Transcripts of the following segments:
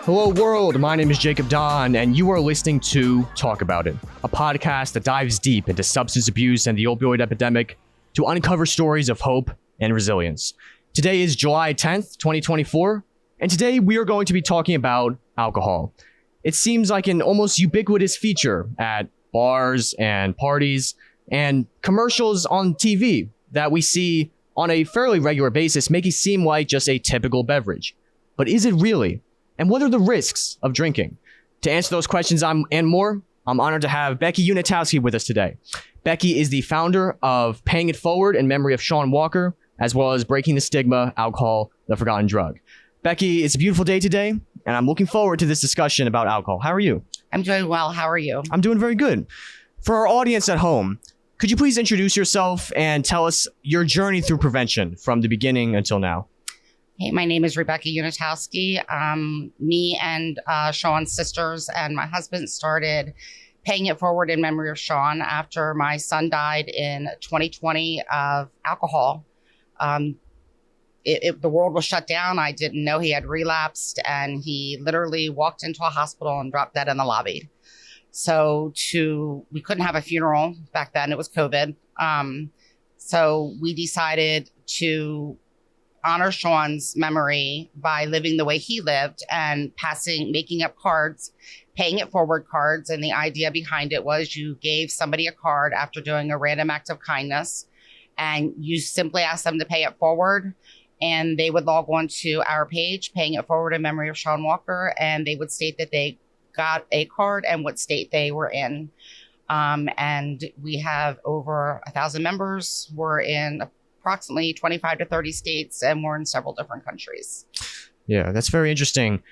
Hello world, my name is Jacob Donn, and you are listening to Talk About It, a podcast that dives deep into substance abuse and the opioid epidemic to uncover stories of hope and resilience. Today is July 10th, 2024, and today we are going to be talking about alcohol. It seems like an almost ubiquitous feature at bars and parties and commercials on TV that we see on a fairly regular basis, make it seem like just a typical beverage. But is it really? And what are the risks of drinking? To answer those questions and more, I'm honored to have Becky Uniatowski with us today. Becky is the founder of Paying It Forward in memory of Sean Walker, as well as Breaking the Stigma, Alcohol, the Forgotten Drug. Becky, it's a beautiful day today, and I'm looking forward to this discussion about alcohol. How are you? I'm doing well. How are you? I'm doing very good. For our audience at home, could you please introduce yourself and tell us your journey through prevention from the beginning until now? Hey, my name is Rebecca Uniatowski. Me and Sean's sisters and my husband started Paying It Forward in memory of Sean after my son died in 2020 of alcohol. The world was shut down. I didn't know he had relapsed, and he literally walked into a hospital and dropped dead in the lobby. So we couldn't have a funeral back then. It was COVID. So we decided to honor Sean's memory by living the way he lived and making up cards, paying it forward cards. And the idea behind it was you gave somebody a card after doing a random act of kindness, and you simply asked them to pay it forward. And they would log on to our page, Paying It Forward in memory of Sean Walker, and they would state that they got a card and what state they were in. And we have over 1,000 members. We're in approximately 25 to 30 states, and we're in several different countries. Yeah, that's very interesting.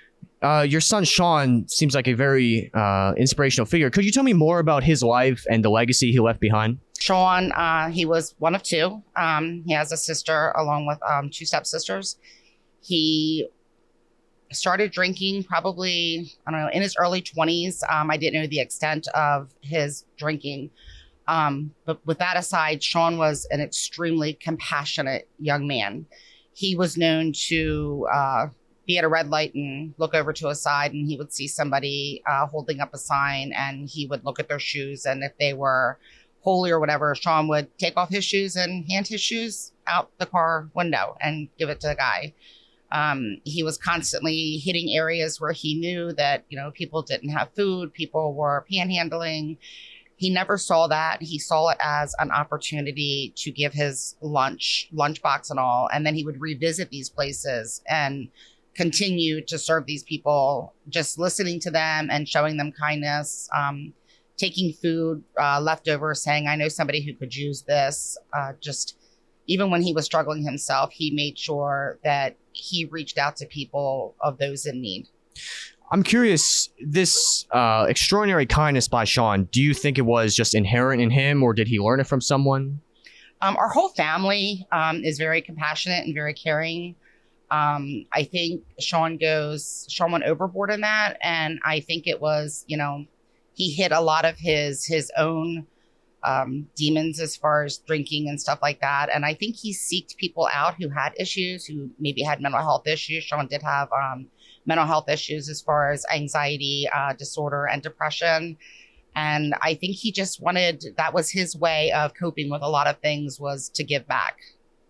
Your son, Sean, seems like a very inspirational figure. Could you tell me more about his life and the legacy he left behind? Sean, he was one of two. He has a sister along with two stepsisters. He started drinking probably, in his early 20s. I didn't know the extent of his drinking. But with that aside, Sean was an extremely compassionate young man. He was known to be at a red light and look over to a side, and he would see somebody holding up a sign, and he would look at their shoes. And if they were holy or whatever, Sean would take off his shoes and hand his shoes out the car window and give it to the guy. He was constantly hitting areas where he knew that, people didn't have food, people were panhandling. He never saw that. He saw it as an opportunity to give his lunchbox and all. And then he would revisit these places and continue to serve these people, just listening to them and showing them kindness, taking food, leftovers, saying, I know somebody who could use this. Just even when he was struggling himself, he made sure that he reached out to people of those in need. I'm curious, this extraordinary kindness by Sean, do you think it was just inherent in him, or did he learn it from someone? Our whole family is very compassionate and very caring. I think Sean went overboard in that. And I think it was, he hit a lot of his own demons as far as drinking and stuff like that. And I think he seeked people out who had issues, who maybe had mental health issues. Sean did have mental health issues as far as anxiety disorder and depression. And I think he just that was his way of coping with a lot of things, was to give back.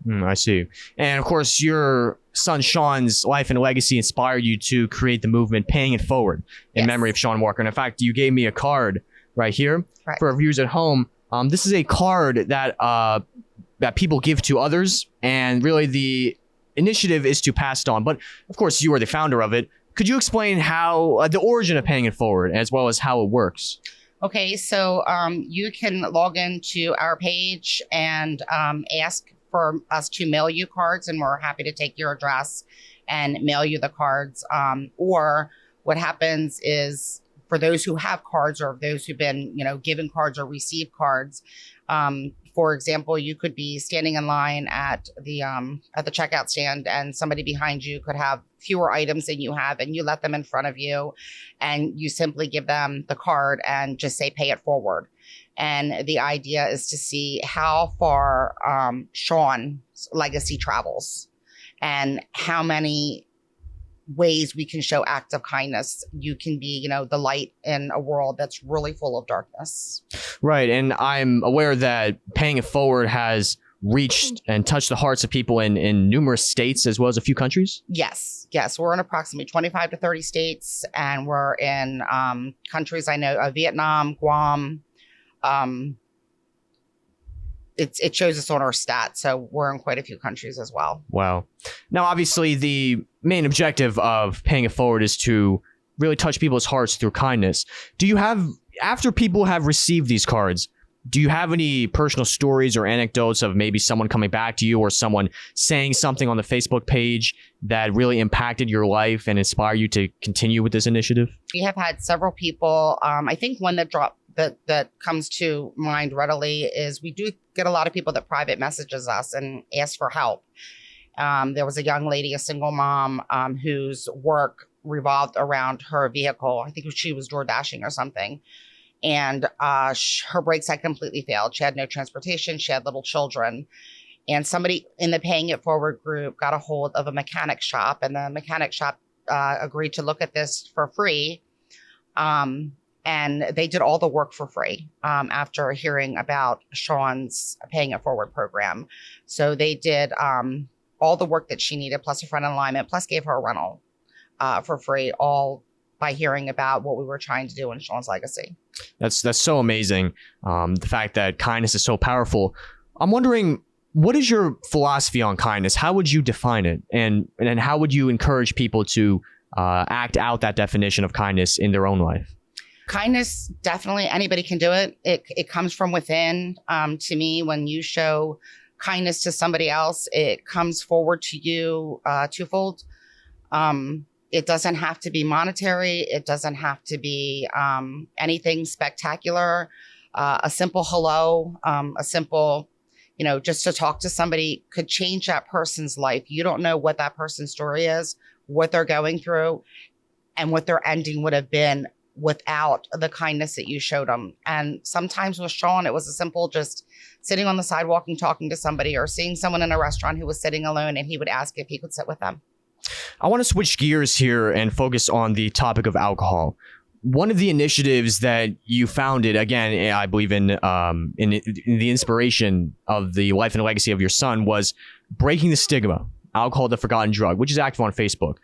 I see. And of course, your son Sean's life and legacy inspired you to create the movement Paying It Forward in memory of Sean Walker. And in fact, you gave me a card right here. Correct. For our viewers at home. This is a card that people give to others, and really the initiative is to pass it on. But of course, you are the founder of it. Could you explain how the origin of Paying It Forward, as well as how it works? Okay, so you can log into our page and ask for us to mail you cards, and we're happy to take your address and mail you the cards. Or what happens is, for those who have cards, or those who've been, given cards or received cards, for example, you could be standing in line at the checkout stand, and somebody behind you could have fewer items than you have, and you let them in front of you, and you simply give them the card and just say, pay it forward. And the idea is to see how far Sean's legacy travels, and how many ways we can show acts of kindness. You can be, the light in a world that's really full of darkness. Right. And I'm aware that paying it forward has reached and touched the hearts of people in numerous states as well as a few countries. Yes. We're in approximately 25 to 30 states, and we're in countries I know, Vietnam, Guam. It shows us on our stats, so we're in quite a few countries as well. Wow. Now, obviously, the main objective of paying it forward is to really touch people's hearts through kindness. Do you have, after people have received these cards, do you have any personal stories or anecdotes of maybe someone coming back to you or someone saying something on the Facebook page that really impacted your life and inspired you to continue with this initiative? We have had several people. I think one that comes to mind readily is we do get a lot of people that private messages us and ask for help. There was a young lady, a single mom, whose work revolved around her vehicle. I think she was door dashing or something. And her brakes had completely failed. She had no transportation. She had little children. And somebody in the Paying It Forward group got a hold of a mechanic shop, and the mechanic shop agreed to look at this for free. And they did all the work for free after hearing about Sean's Paying It Forward program. So they did all the work that she needed, plus a front alignment, plus gave her a rental for free, all by hearing about what we were trying to do in Sean's legacy. That's so amazing. The fact that kindness is so powerful. I'm wondering, what is your philosophy on kindness? How would you define it? And how would you encourage people to act out that definition of kindness in their own life? Kindness, definitely anybody can do it. It comes from within. To me, when you show kindness to somebody else, it comes forward to you twofold. It doesn't have to be monetary. It doesn't have to be anything spectacular. A simple hello, a simple, just to talk to somebody could change that person's life. You don't know what that person's story is, what they're going through, and what their ending would have been without the kindness that you showed them. And sometimes with Sean, it was a simple just sitting on the sidewalk and talking to somebody, or seeing someone in a restaurant who was sitting alone, and he would ask if he could sit with them. I want to switch gears here and focus on the topic of alcohol. One of the initiatives that you founded, again, I believe in the inspiration of the life and legacy of your son, was Breaking the Stigma, Alcohol the Forgotten Drug, which is active on Facebook.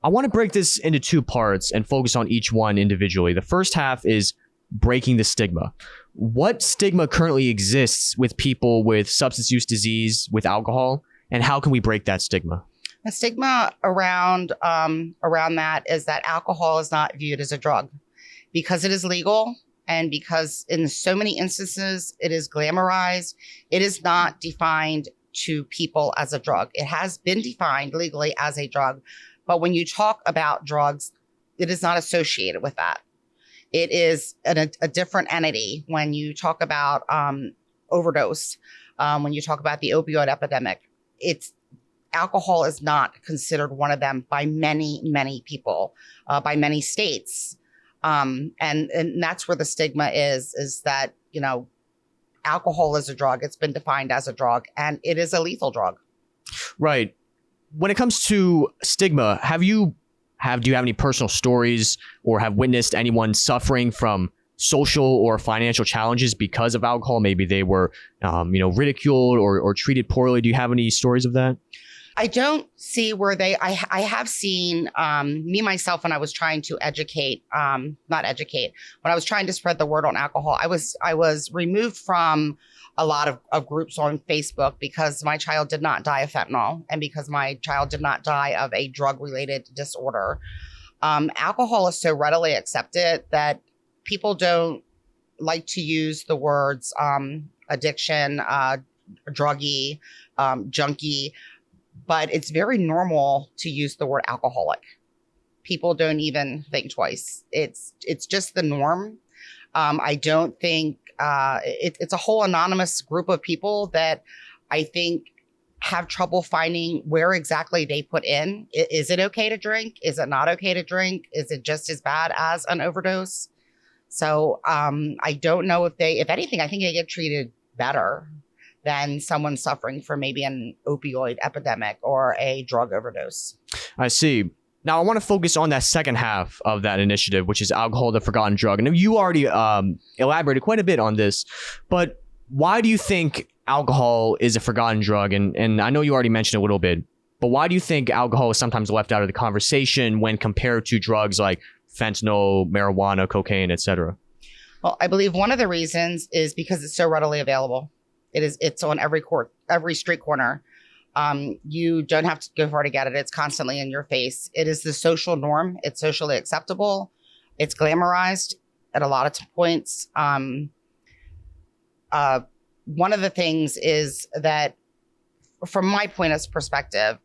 I want to break this into two parts and focus on each one individually. The first half is breaking the stigma. What stigma currently exists with people with substance use disease, with alcohol, and how can we break that stigma? The stigma around that is that alcohol is not viewed as a drug because it is legal, and because in so many instances it is glamorized. It is not defined to people as a drug. It has been defined legally as a drug, but when you talk about drugs, it is not associated with that. It is a different entity. When you talk about overdose, when you talk about the opioid epidemic, alcohol is not considered one of them by many, many people, by many states. And that's where the stigma is that, alcohol is a drug. It's been defined as a drug, and it is a lethal drug. Right. When it comes to stigma, do you have any personal stories or have witnessed anyone suffering from social or financial challenges because of alcohol? Maybe they were, ridiculed or treated poorly. Do you have any stories of that? I don't see where I have seen me myself when I was trying to when I was trying to spread the word on alcohol. I was removed from a lot of groups on Facebook because my child did not die of fentanyl, and because my child did not die of a drug-related disorder. Alcohol is so readily accepted that people don't like to use the words addiction, druggy, junkie. But it's very normal to use the word alcoholic. People don't even think twice. It's just the norm. I don't think it's a whole anonymous group of people that I think have trouble finding where exactly they put in. Is it okay to drink? Is it not okay to drink? Is it just as bad as an overdose? So I don't know if anything, I think they get treated better than someone suffering from maybe an opioid epidemic or a drug overdose. I see. Now, I want to focus on that second half of that initiative, which is alcohol, the forgotten drug. And you already elaborated quite a bit on this, but why do you think alcohol is a forgotten drug? And I know you already mentioned a little bit, but why do you think alcohol is sometimes left out of the conversation when compared to drugs like fentanyl, marijuana, cocaine, etc.? Well, I believe one of the reasons is because it's so readily available. It's on every street corner. You don't have to go far to get it. It's constantly in your face. It is the social norm. It's socially acceptable. It's glamorized at a lot of points. One of the things is that, from my point of perspective,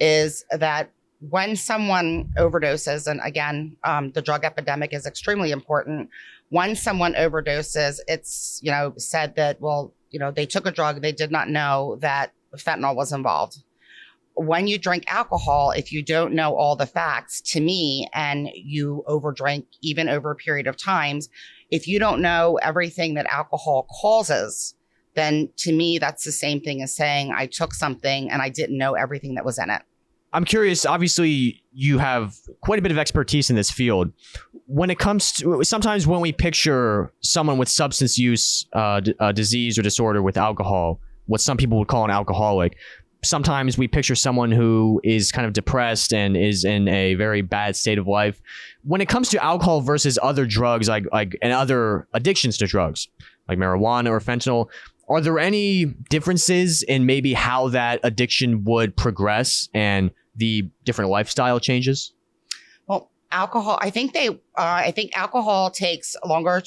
is that when someone overdoses, and again, the drug epidemic is extremely important. When someone overdoses, it's, said that, well, they took a drug, they did not know that fentanyl was involved. When you drink alcohol, if you don't know all the facts, to me, and you overdrink even over a period of times, if you don't know everything that alcohol causes, then to me, that's the same thing as saying I took something and I didn't know everything that was in it. I'm curious, obviously, you have quite a bit of expertise in this field. When it comes to, sometimes when we picture someone with substance use disease or disorder with alcohol, what some people would call an alcoholic, sometimes we picture someone who is kind of depressed and is in a very bad state of life. When it comes to alcohol versus other drugs, like and other addictions to drugs, like marijuana or fentanyl, are there any differences in maybe how that addiction would progress and the different lifestyle changes? Well, alcohol, I think alcohol takes longer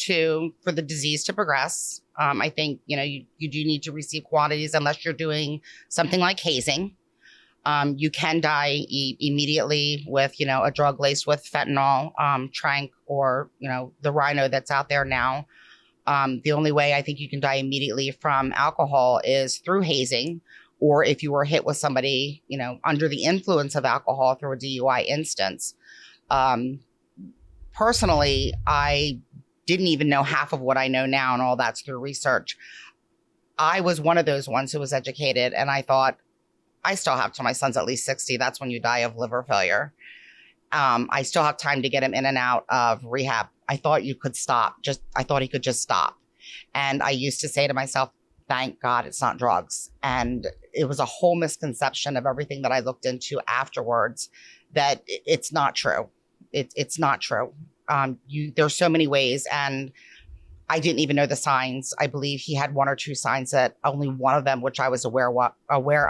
for the disease to progress. I think, you do need to receive quantities unless you're doing something like hazing. You can die immediately with, a drug laced with fentanyl, tranq, or, the rhino that's out there now. The only way I think you can die immediately from alcohol is through hazing, or if you were hit with somebody, under the influence of alcohol through a DUI instance. Personally, I didn't even know half of what I know now, and all that's through research. I was one of those ones who was educated, and I thought, I still have till my son's at least 60. That's when you die of liver failure. I still have time to get him in and out of rehab. I thought you could stop. I thought he could just stop. And I used to say to myself, thank God it's not drugs. And it was a whole misconception of everything that I looked into afterwards, that it's not true. It's not true. There's so many ways, and I didn't even know the signs. I believe he had one or two signs, that only one of them, which I was aware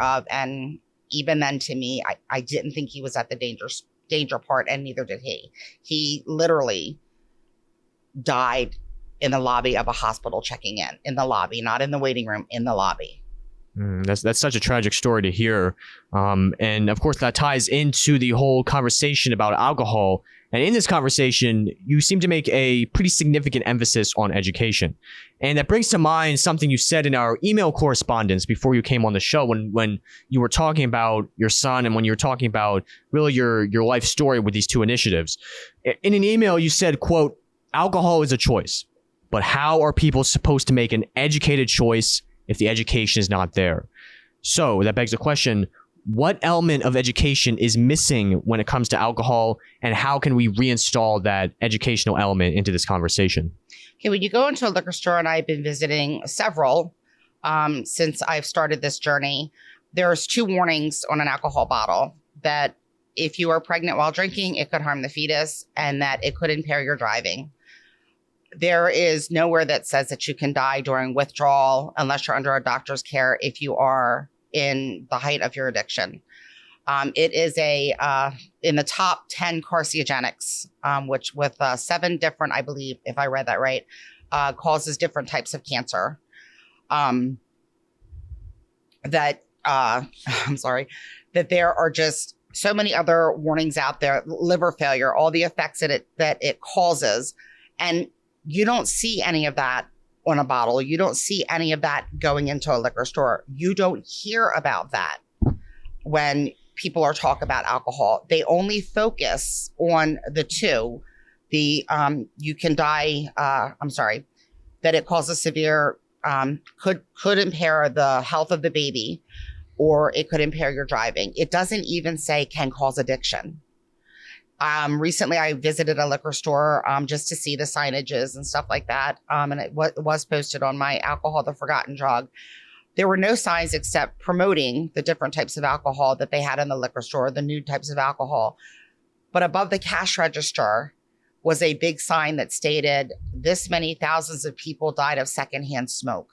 of. And even then, to me, I didn't think he was at the danger part, and neither did he. He literally died in the lobby of a hospital, checking in the lobby, not in the waiting room, in the lobby. That's such a tragic story to hear. And of course, that ties into the whole conversation about alcohol. And in this conversation, you seem to make a pretty significant emphasis on education. And that brings to mind something you said in our email correspondence before you came on the show, when you were talking about your son and when you were talking about really your life story with these two initiatives. In an email, you said, quote, "Alcohol is a choice, but how are people supposed to make an educated choice if the education is not there?" So that begs the question, what element of education is missing when it comes to alcohol, and how can we reinstall that educational element into this conversation? Okay, when you go into a liquor store, and I've been visiting several since I've started this journey, there's 2 warnings on an alcohol bottle: that if you are pregnant while drinking, it could harm the fetus, and that it could impair your driving. There is nowhere that says that you can die during withdrawal unless you're under a doctor's care if you are in the height of your addiction. It is in the top 10 carcinogenics, which with 7 different, I believe, if I read that right, causes different types of cancer. I'm sorry, that there are just so many other warnings out there: liver failure, all the effects that it causes. And you don't see any of that on a bottle. You don't see any of that going into a liquor store. You don't hear about that when people are talking about alcohol. They only focus on the 2. You can die, that it causes severe, could impair the health of the baby, or it could impair your driving. It doesn't even say can cause addiction. Recently, I visited a liquor store just to see the signages and stuff like that. And it was posted on my Alcohol, the Forgotten Drug. There were no signs except promoting the different types of alcohol that they had in the liquor store, the new types of alcohol. But above the cash register was a big sign that stated, this many thousands of people died of secondhand smoke.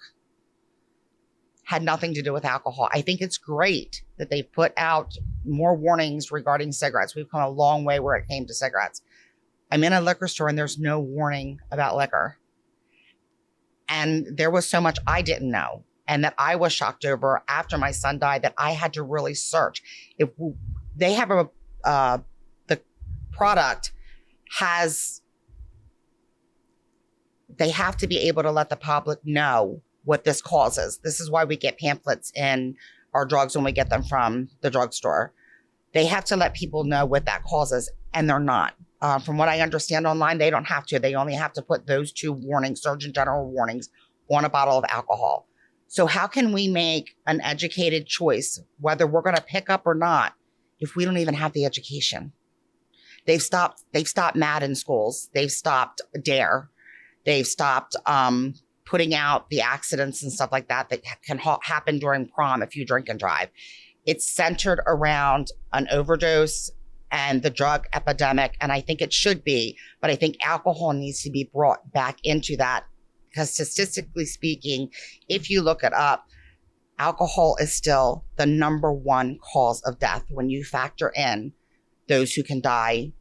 Had nothing to do with alcohol. I think it's great that they put out more warnings regarding cigarettes. We've come a long way where it came to cigarettes. I'm in a liquor store and there's no warning about liquor. And there was so much I didn't know and that I was shocked over after my son died that I had to really search. If they have the product has, they have to be able to let the public know what this causes. This is why we get pamphlets in our drugs when we get them from the drugstore. They have to let people know what that causes, and they're not. From what I understand online, they don't have to. They only have to put those 2 warnings, Surgeon General warnings, on a bottle of alcohol. So how can we make an educated choice, whether we're going to pick up or not, if we don't even have the education? They've stopped MAD in schools. They've stopped DARE. They've stopped putting out the accidents and stuff like that can happen during prom if you drink and drive. It's centered around an overdose and the drug epidemic, and I think it should be, but I think alcohol needs to be brought back into that because statistically speaking, if you look it up, alcohol is still the #1 cause of death when you factor in those who can die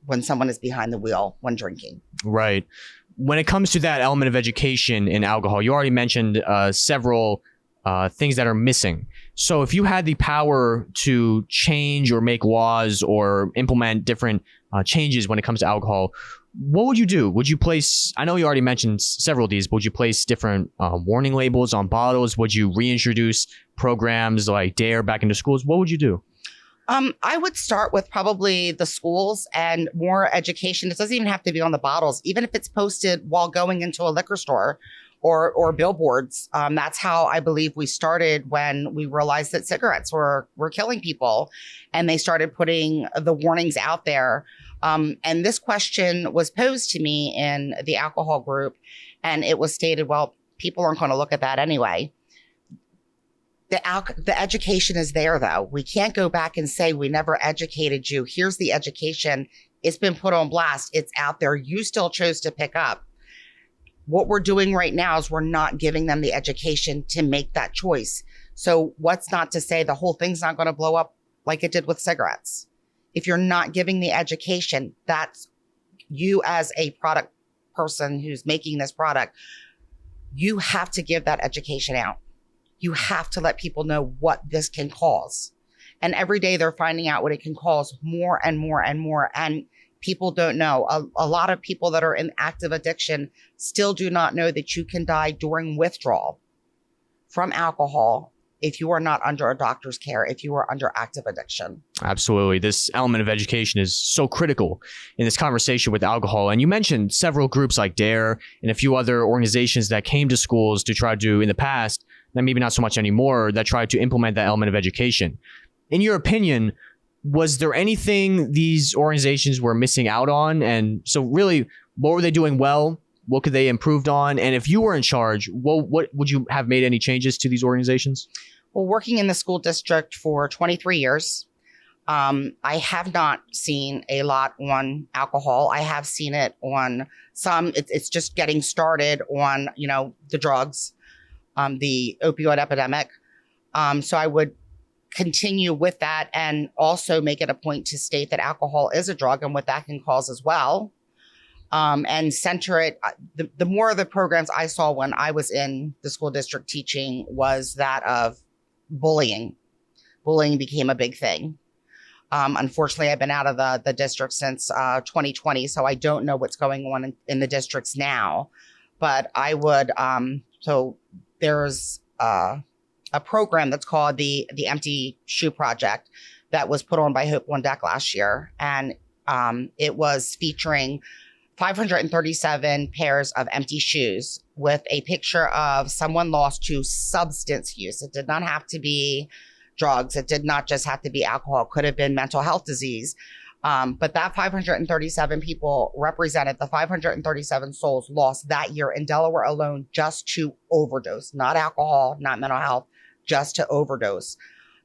when someone is behind the wheel when drinking. Right. When it comes to that element of education in alcohol, you already mentioned several things that are missing. So if you had the power to change or make laws or implement different changes when it comes to alcohol, what would you do? Would you place, I know you already mentioned several of these, but would you place different warning labels on bottles? Would you reintroduce programs like DARE back into schools? What would you do? I would start with probably the schools and more education. It doesn't even have to be on the bottles, even if it's posted while going into a liquor store or billboards. That's how I believe we started when we realized that cigarettes were killing people, and they started putting the warnings out there. And this question was posed to me in the alcohol group, and it was stated, well, people aren't going to look at that anyway. The education is there, though. We can't go back and say we never educated you. Here's the education. It's been put on blast. It's out there. You still chose to pick up. What we're doing right now is we're not giving them the education to make that choice. So what's not to say the whole thing's not going to blow up like it did with cigarettes? If you're not giving the education, that's you as a product person who's making this product, you have to give that education out. You have to let people know what this can cause. And every day they're finding out what it can cause more and more and more. And people don't know. A lot of people that are in active addiction still do not know that you can die during withdrawal from alcohol if you are not under a doctor's care, if you are under active addiction. Absolutely. This element of education is so critical in this conversation with alcohol. And you mentioned several groups like DARE and a few other organizations that came to schools to try to, in the past, and maybe not so much anymore, that tried to implement that element of education. In your opinion, was there anything these organizations were missing out on? And so really, what were they doing well? What could they improved on? And if you were in charge, what would you have made any changes to these organizations? Well, working in the school district for 23 years, I have not seen a lot on alcohol. I have seen it on some, it's just getting started on, the drugs, the opioid epidemic. So I would continue with that and also make it a point to state that alcohol is a drug and what that can cause as well. And center it. The more of the programs I saw when I was in the school district teaching was that of bullying. Bullying became a big thing. Unfortunately, I've been out of the district since 2020, so I don't know what's going on in the districts now. But I would, so there's a program that's called the Empty Shoe Project that was put on by Hope on Deck last year. And it was featuring 537 pairs of empty shoes with a picture of someone lost to substance use. It did not have to be drugs. It did not just have to be alcohol. It could have been mental health disease. But that 537 people represented the 537 souls lost that year in Delaware alone just to overdose, not alcohol, not mental health, just to overdose.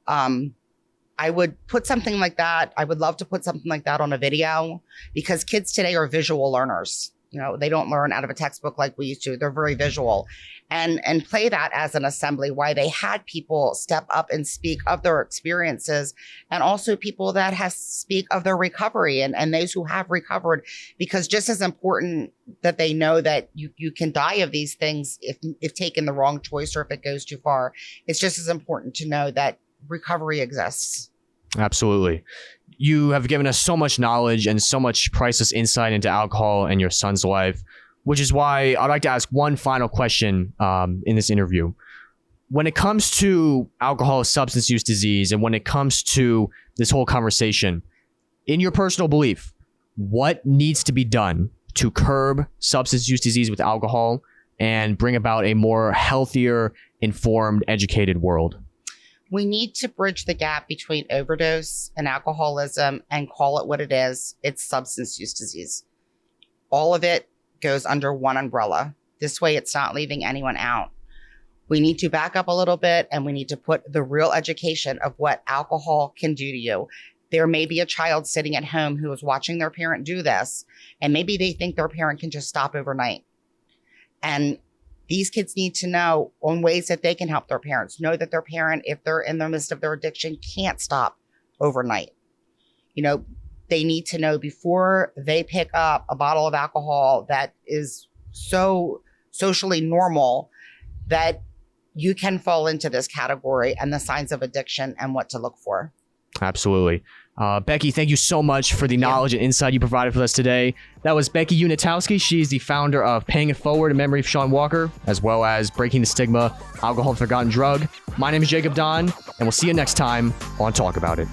I would put something like that. I would love to put something like that on a video because kids today are visual learners. You know, they don't learn out of a textbook like we used to. They're very visual, and play that as an assembly why they had people step up and speak of their experiences, and also people that have speak of their recovery and those who have recovered, because just as important that they know that you can die of these things if taken the wrong choice or if it goes too far. It's just as important to know that recovery exists. Absolutely. You have given us so much knowledge and so much priceless insight into alcohol and your son's life, which is why I'd like to ask one final question in this interview. When it comes to alcohol, substance use disease, and when it comes to this whole conversation, in your personal belief, what needs to be done to curb substance use disease with alcohol and bring about a more healthier, informed, educated world? We need to bridge the gap between overdose and alcoholism and call it what it is. It's substance use disease. All of it goes under one umbrella. This way, it's not leaving anyone out. We need to back up a little bit and we need to put the real education of what alcohol can do to you. There may be a child sitting at home who is watching their parent do this, and maybe they think their parent can just stop overnight. And these kids need to know on ways that they can help their parents, know that their parent, if they're in the midst of their addiction, can't stop overnight. You know, they need to know before they pick up a bottle of alcohol that is so socially normal that you can fall into this category and the signs of addiction and what to look for. Absolutely. Becky, thank you so much for the knowledge and insight you provided for us today. That was Becky Uniatowski. She's the founder of Paying It Forward in memory of Sean Walker, as well as Breaking the Stigma, Alcohol the Forgotten Drug. My name is Jacob Donn, and we'll see you next time on Talk About It.